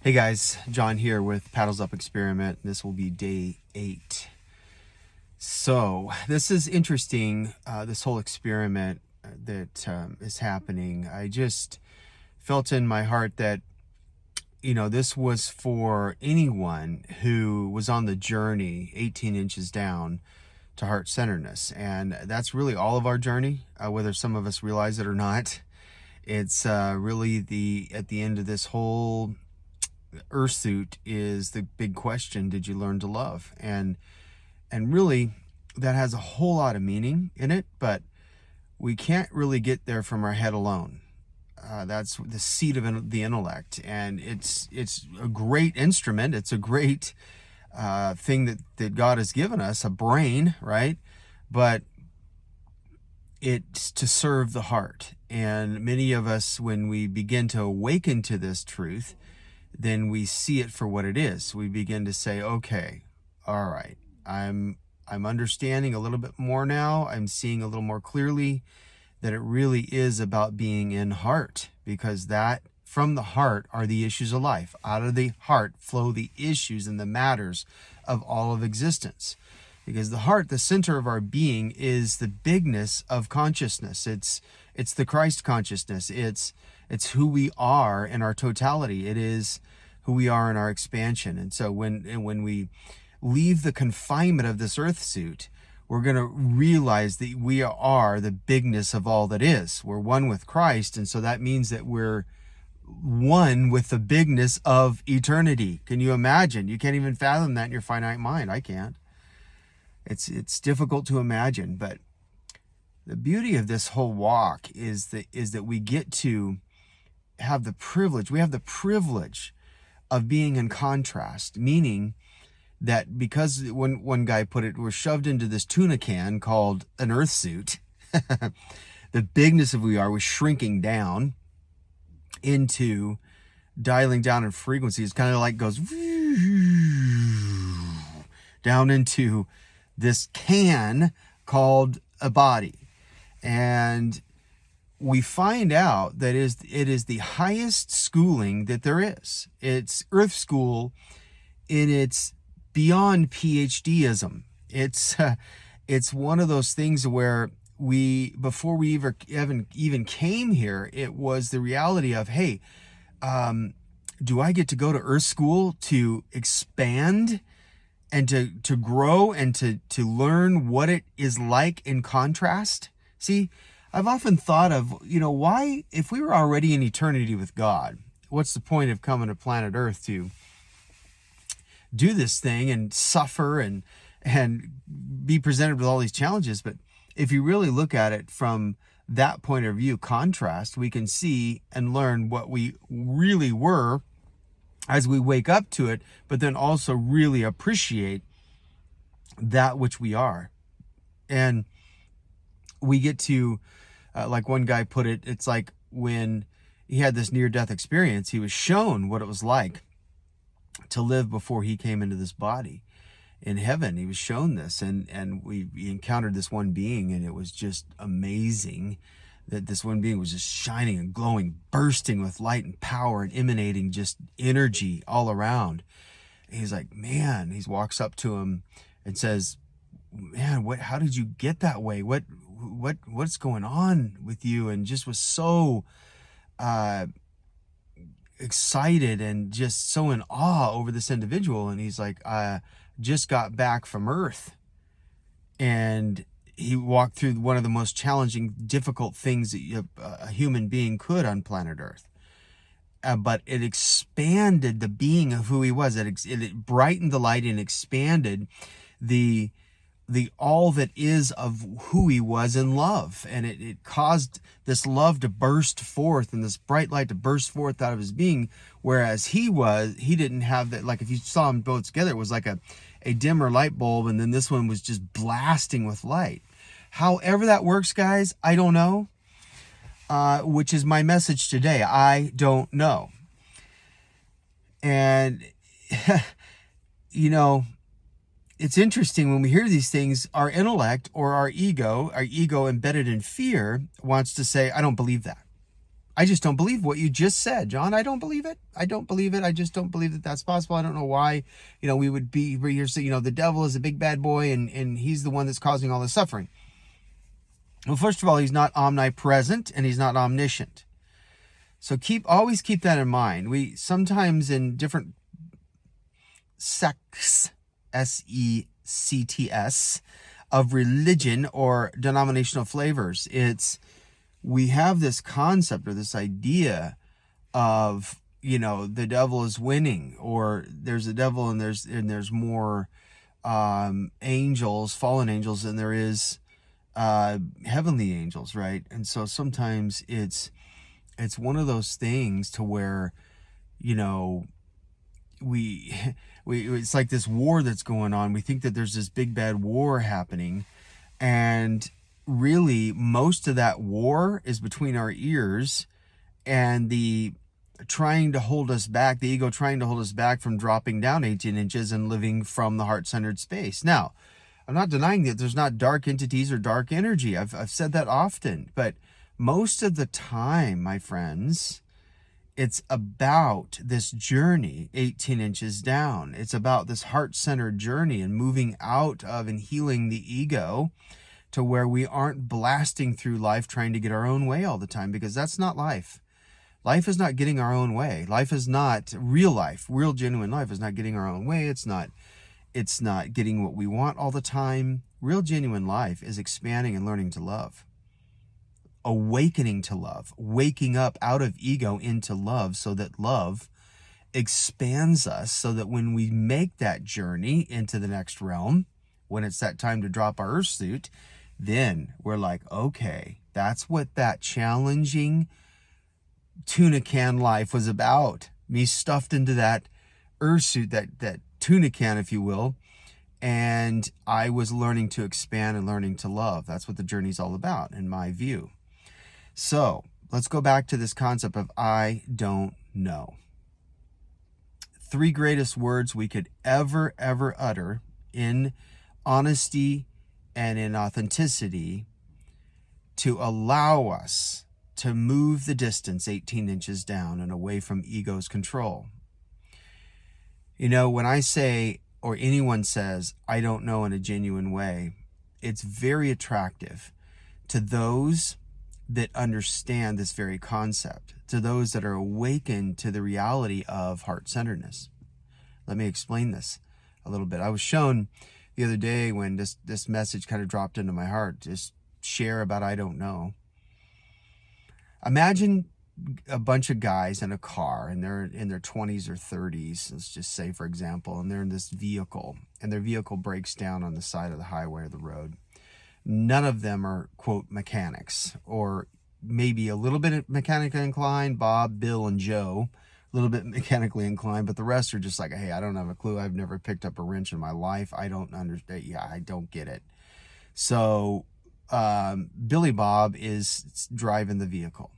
Hey guys, John here with Paddles Up Experiment. This will be day 8. So this is interesting, this whole experiment that is happening. I just felt in my heart that, this was for anyone who was on the journey 18 inches down to heart-centeredness. And that's really all of our journey, whether some of us realize it or not. It's really at the end of this whole earth suit is the big question: did you learn to love? And really that has a whole lot of meaning in it, but we can't really get there from our head alone. That's the seat of the intellect, and it's a great instrument. It's a great thing that God has given us, a brain, right? But it's to serve the heart. And many of us, when we begin to awaken to this truth, then we see it for what it is. We begin to say, okay, all right, I'm understanding a little bit more now. I'm seeing a little more clearly that it really is about being in heart, because that from the heart are the issues of life. Out of the heart flow the issues and the matters of all of existence. Because the heart, the center of our being, is the bigness of consciousness. It's the Christ consciousness. It's who we are in our totality. It is who we are in our expansion. And so when we leave the confinement of this earth suit, we're going to realize that we are the bigness of all that is. We're one with Christ, and so that means that we're one with the bigness of eternity. Can you imagine? You can't even fathom that in your finite mind. I can't. It's difficult to imagine, but the beauty of this whole walk is that we get to have the privilege. We have the privilege of being in contrast, meaning that because one guy put it, we're shoved into this tuna can called an earth suit. The bigness of who we are was shrinking down into dialing down in frequency. It's kind of like goes down into this can called a body. And we find out that it is the highest schooling that there is. It's earth school in its beyond PhDism. It's one of those things where before we even came here, it was the reality of, hey, do I get to go to earth school to expand and to grow and to learn what it is like in contrast? See, I've often thought of, why, if we were already in eternity with God, what's the point of coming to planet Earth to do this thing and suffer and be presented with all these challenges? But if you really look at it from that point of view, contrast, we can see and learn what we really were as we wake up to it, but then also really appreciate that which we are. And we get to, like one guy put it, it's like when he had this near-death experience, he was shown what it was like to live before he came into this body. In heaven, he was shown this, and we encountered this one being, and it was just amazing that this one being was just shining and glowing, bursting with light and power and emanating just energy all around. And he's like, man, he walks up to him and says, man, how did you get that way? What's going on with you? And just was so excited and just so in awe over this individual. And he's like, I just got back from Earth. And he walked through one of the most challenging, difficult things that a human being could on planet Earth. But it expanded the being of who he was. It brightened the light and expanded the all that is of who he was in love. And it caused this love to burst forth and this bright light to burst forth out of his being. Whereas he didn't have that. Like if you saw them both together, it was like a dimmer light bulb. And then this one was just blasting with light. However that works, guys, I don't know. Which is my message today. I don't know. And, it's interesting when we hear these things, our intellect or our ego embedded in fear wants to say, I don't believe that. I just don't believe what you just said, John. I don't believe it. I don't believe it. I just don't believe that that's possible. I don't know why, we would be here saying, the devil is a big bad boy and he's the one that's causing all the suffering. Well, first of all, he's not omnipresent and he's not omniscient. So always keep that in mind. We sometimes in different sects, sects, of religion or denominational flavors, we have this concept or this idea of, the devil is winning, or there's a devil and there's more angels, fallen angels, than there is heavenly angels, right? And so sometimes it's one of those things to where, we it's like this war that's going on. We think that there's this big bad war happening, and really most of that war is between our ears and the trying to hold us back, the ego trying to hold us back from dropping down 18 inches and living from the heart-centered space. Now, I'm not denying that there's not dark entities or dark energy. I've said that often, but most of the time, my friends, it's about this journey 18 inches down. It's about this heart-centered journey and moving out of and healing the ego to where we aren't blasting through life trying to get our own way all the time, because that's not life. Life is not getting our own way. Life is not real life. Real genuine life is not getting our own way. It's not getting what we want all the time. Real genuine life is expanding and learning to love. Awakening to love, waking up out of ego into love, so that love expands us, so that when we make that journey into the next realm, when it's that time to drop our earth suit, then we're like, okay, that's what that challenging tuna can life was about. Me stuffed into that earth suit, that tuna can, if you will, and I was learning to expand and learning to love. That's what the journey's all about, in my view. So let's go back to this concept of I don't know. 3 greatest words we could ever utter in honesty and in authenticity to allow us to move the distance 18 inches down and away from ego's control. When I say, or anyone says, I don't know in a genuine way, it's very attractive to those that understand this very concept, to those that are awakened to the reality of heart-centeredness. Let me explain this a little bit. I was shown the other day when this message kind of dropped into my heart, just share about I don't know. Imagine a bunch of guys in a car, and they're in their 20s or 30s, let's just say, for example, and they're in this vehicle, and their vehicle breaks down on the side of the highway or the road. None of them are, quote, mechanics, or maybe a little bit mechanically inclined, Bob, Bill, and Joe, a little bit mechanically inclined, but the rest are just like, hey, I don't have a clue. I've never picked up a wrench in my life. I don't understand. Yeah, I don't get it. So Billy Bob is driving the vehicle.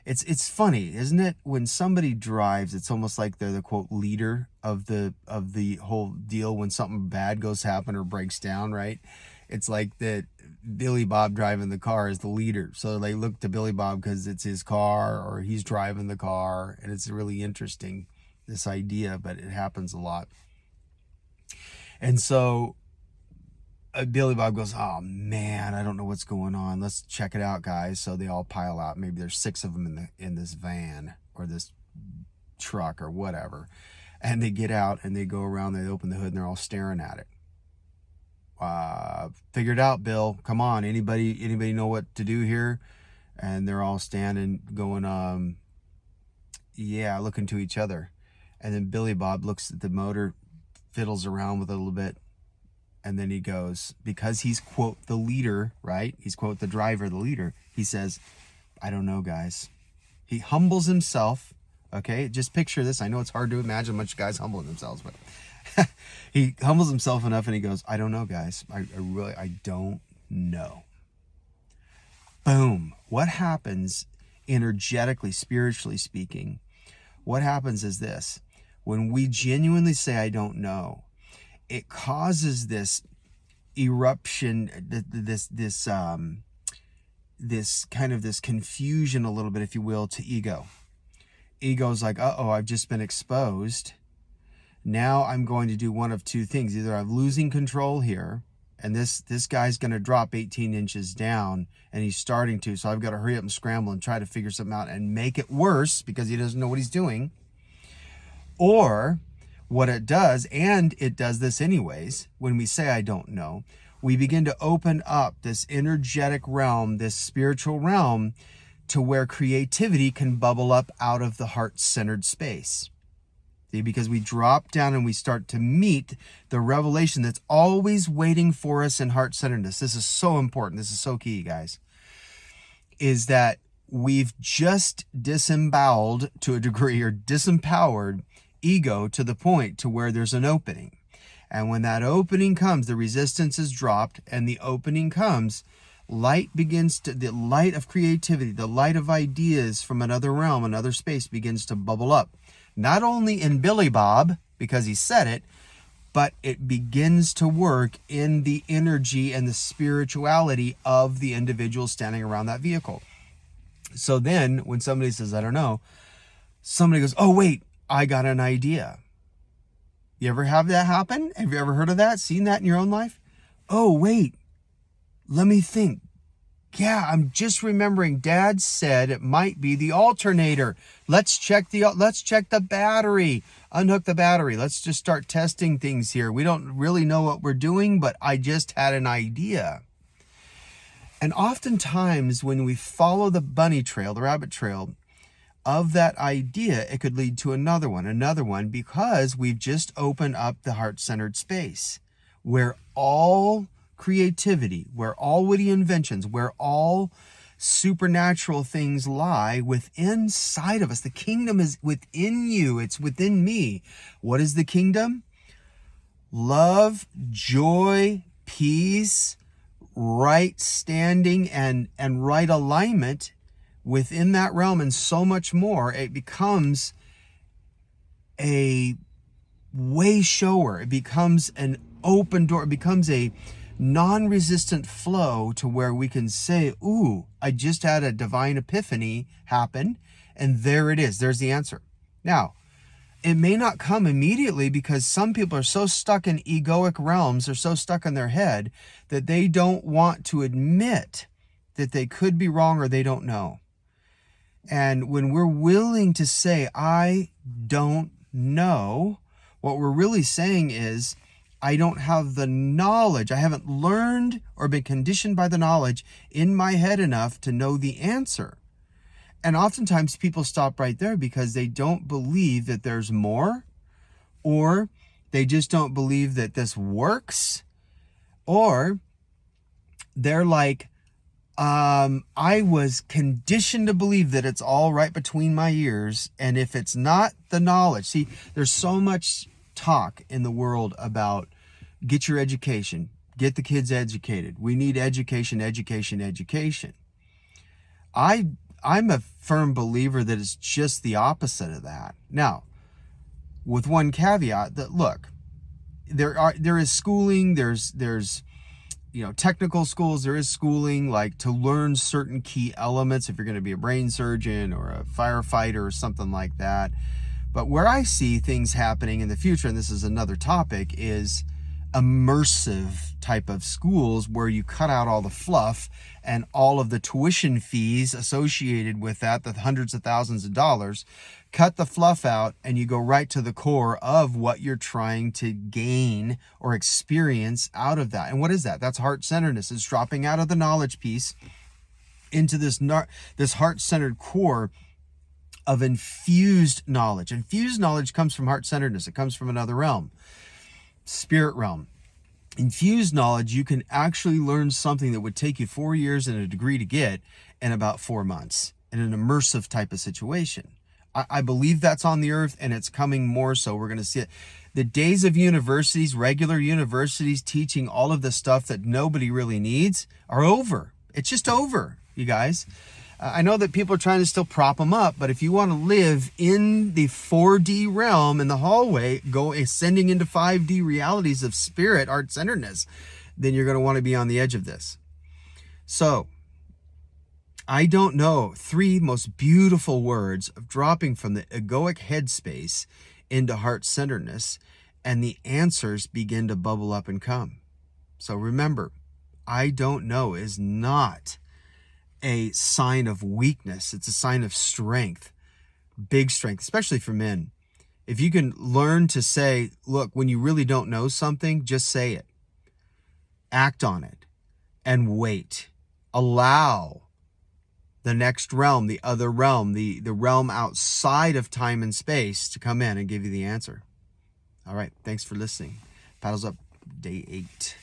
It's funny, isn't it? When somebody drives, it's almost like they're the, quote, leader of the whole deal when something bad goes happen or breaks down, right? It's like that Billy Bob driving the car is the leader. So they look to Billy Bob because it's his car or he's driving the car. And it's really interesting, this idea, but it happens a lot. And so Billy Bob goes, oh man, I don't know what's going on. Let's check it out, guys. So they all pile out. Maybe there's 6 of them in this van or this truck or whatever. And they get out and they go around, they open the hood and they're all staring at it. Figure it out, Bill. Come on. Anybody know what to do here? And they're all standing going, yeah, looking to each other. And then Billy Bob looks at the motor, fiddles around with it a little bit. And then he goes, because he's, quote, the leader, right? He's, quote, the driver, the leader. He says, I don't know, guys. He humbles himself. Okay. Just picture this. I know it's hard to imagine much guys humbling themselves, but he humbles himself enough and he goes, I don't know, guys. I don't know. Boom. What happens energetically, spiritually speaking? What happens is this. When we genuinely say, I don't know, it causes this eruption, this this confusion a little bit, if you will, to ego. Ego's like, uh-oh, I've just been exposed. Now I'm going to do one of two things. Either I'm losing control here, and this guy's going to drop 18 inches down, and he's starting to, so I've got to hurry up and scramble and try to figure something out and make it worse because he doesn't know what he's doing. Or what it does, and it does this anyways, when we say I don't know, we begin to open up this energetic realm, this spiritual realm, to where creativity can bubble up out of the heart-centered space. See, because we drop down and we start to meet the revelation that's always waiting for us in heart-centeredness. This is so important. This is so key, guys. Is that we've just disemboweled to a degree, or disempowered ego to the point to where there's an opening. And when that opening comes, the resistance is dropped, and the opening comes, the light of creativity, the light of ideas from another realm, another space begins to bubble up. Not only in Billy Bob, because he said it, but it begins to work in the energy and the spirituality of the individual standing around that vehicle. So then when somebody says, I don't know, somebody goes, oh, wait, I got an idea. You ever have that happen? Have you ever heard of that? Seen that in your own life? Oh, wait, let me think. Yeah, I'm just remembering Dad said it might be the alternator. Let's check the battery. Unhook the battery. Let's just start testing things here. We don't really know what we're doing, but I just had an idea. And oftentimes when we follow the bunny trail, the rabbit trail of that idea, it could lead to another one, because we've just opened up the heart-centered space where all creativity, where all witty inventions, where all supernatural things lie within inside of us. The kingdom is within you. It's within me. What is the kingdom? Love, joy, peace, right standing, and right alignment within that realm, and so much more. It becomes a way shower. It becomes an open door. It becomes a non-resistant flow to where we can say, ooh, I just had a divine epiphany happen, and there it is. There's the answer. Now, it may not come immediately because some people are so stuck in egoic realms, they're so stuck in their head that they don't want to admit that they could be wrong or they don't know. And when we're willing to say, I don't know, what we're really saying is, I don't have the knowledge. I haven't learned or been conditioned by the knowledge in my head enough to know the answer. And oftentimes people stop right there because they don't believe that there's more, or they just don't believe that this works, or they're like, I was conditioned to believe that it's all right between my ears, and if it's not the knowledge. See, there's so much talk in the world about get your education, get the kids educated. We need education. I'm a firm believer that it's just the opposite of that. Now, with one caveat that, look, there is schooling, there's technical schools, there is schooling like to learn certain key elements if you're going to be a brain surgeon or a firefighter or something like that. But where I see things happening in the future, and this is another topic, is immersive type of schools where you cut out all the fluff and all of the tuition fees associated with that, the hundreds of thousands of dollars, cut the fluff out and you go right to the core of what you're trying to gain or experience out of that. And what is that? That's heart-centeredness. It's dropping out of the knowledge piece into this heart-centered core of infused knowledge. Infused knowledge comes from heart-centeredness. It comes from another realm, spirit realm. Infused knowledge, you can actually learn something that would take you 4 years and a degree to get in about 4 months in an immersive type of situation. I believe that's on the earth, and it's coming more so. We're going to see it. The days of universities, regular universities teaching all of the stuff that nobody really needs are over. It's just over, you guys. I know that people are trying to still prop them up, but if you want to live in the 4D realm in the hallway, go ascending into 5D realities of spirit, heart-centeredness, then you're going to want to be on the edge of this. So, I don't know. 3 most beautiful words of dropping from the egoic headspace into heart-centeredness, and the answers begin to bubble up and come. So remember, I don't know is not a sign of weakness. It's a sign of strength, big strength, especially for men. If you can learn to say, look, when you really don't know something, just say it. Act on it and wait. Allow the next realm, the other realm, the realm outside of time and space to come in and give you the answer. All right. Thanks for listening. Paddles Up, day 8.